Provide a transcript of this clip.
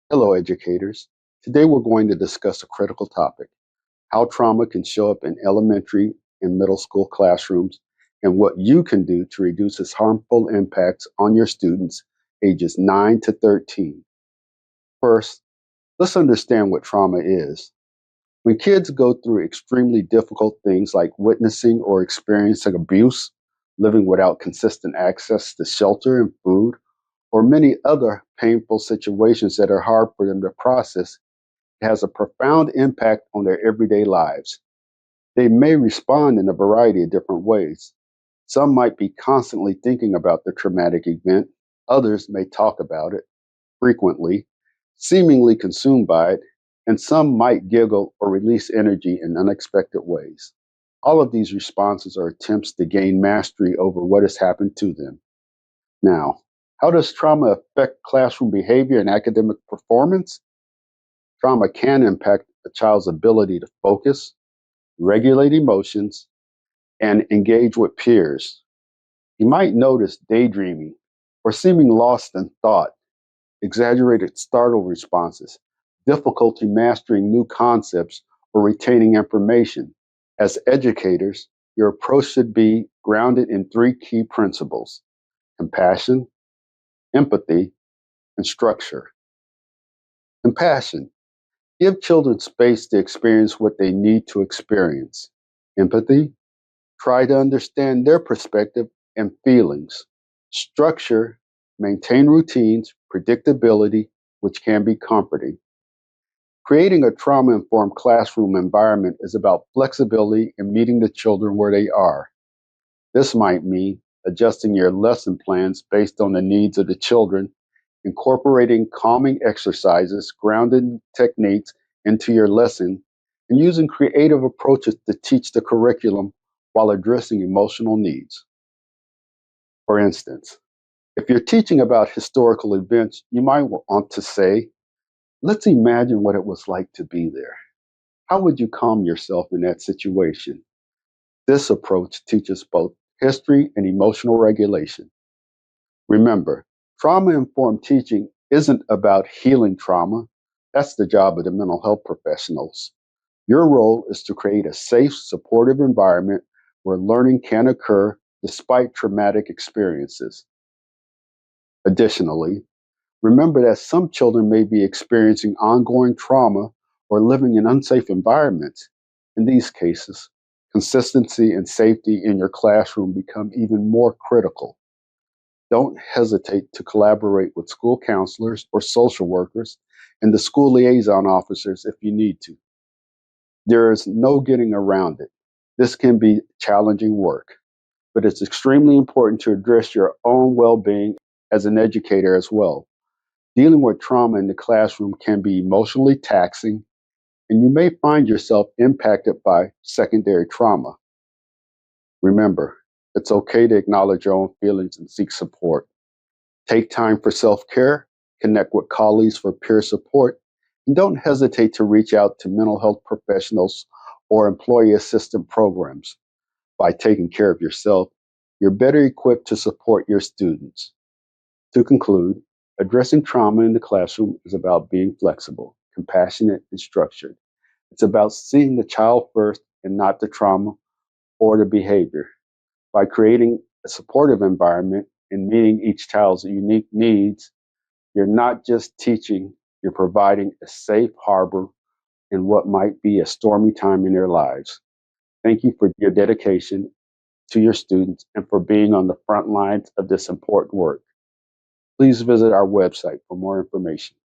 Hello, educators. Today we're going to discuss a critical topic: how trauma can show up in elementary and middle school classrooms, and what you can do to reduce its harmful impacts on your students ages 9 to 13. First, let's understand what trauma is. When kids go through extremely difficult things like witnessing or experiencing abuse, living without consistent access to shelter and food, or many other painful situations that are hard for them to process, has a profound impact on their everyday lives. They may respond in a variety of different ways. Some might be constantly thinking about the traumatic event, others may talk about it frequently, seemingly consumed by it, and some might giggle or release energy in unexpected ways. All of these responses are attempts to gain mastery over what has happened to them. Now, how does trauma affect classroom behavior and academic performance? Trauma can impact a child's ability to focus, regulate emotions, and engage with peers. You might notice daydreaming or seeming lost in thought, exaggerated startle responses, difficulty mastering new concepts or retaining information. As educators, your approach should be grounded in three key principles: compassion, empathy, and structure. Compassion: give children space to experience what they need to experience. Empathy: try to understand their perspective and feelings. Structure: maintain routines, predictability, which can be comforting. Creating a trauma informed classroom environment is about flexibility and meeting the children where they are. This might mean adjusting your lesson plans based on the needs of the children, incorporating calming exercises, grounding techniques into your lesson, and using creative approaches to teach the curriculum while addressing emotional needs. For instance, if you're teaching about historical events, you might want to say, let's imagine what it was like to be there. How would you calm yourself in that situation? This approach teaches both history and emotional regulation. Remember, trauma informed teaching isn't about healing trauma. That's the job of the mental health professionals. Your role is to create a safe, supportive environment where learning can occur despite traumatic experiences. Additionally, remember that some children may be experiencing ongoing trauma or living in unsafe environments. In these cases, consistency and safety in your classroom become even more critical. Don't hesitate to collaborate with school counselors or social workers and the school liaison officers if you need to. There is no getting around it. This can be challenging work, but it's extremely important to address your own well being as an educator as well. Dealing with trauma in the classroom can be emotionally taxing, and you may find yourself impacted by secondary trauma. Remember, it's okay to acknowledge your own feelings and seek support. Take time for self care, connect with colleagues for peer support, and don't hesitate to reach out to mental health professionals or employee assistance programs. By taking care of yourself, you're better equipped to support your students. To conclude, addressing trauma in the classroom is about being flexible, compassionate, and structured. It's about seeing the child first and not the trauma or the behavior. By creating a supportive environment and meeting each child's unique needs, you're not just teaching, you're providing a safe harbor in what might be a stormy time in their lives. Thank you for your dedication to your students and for being on the front lines of this important work. Please visit our website for more information.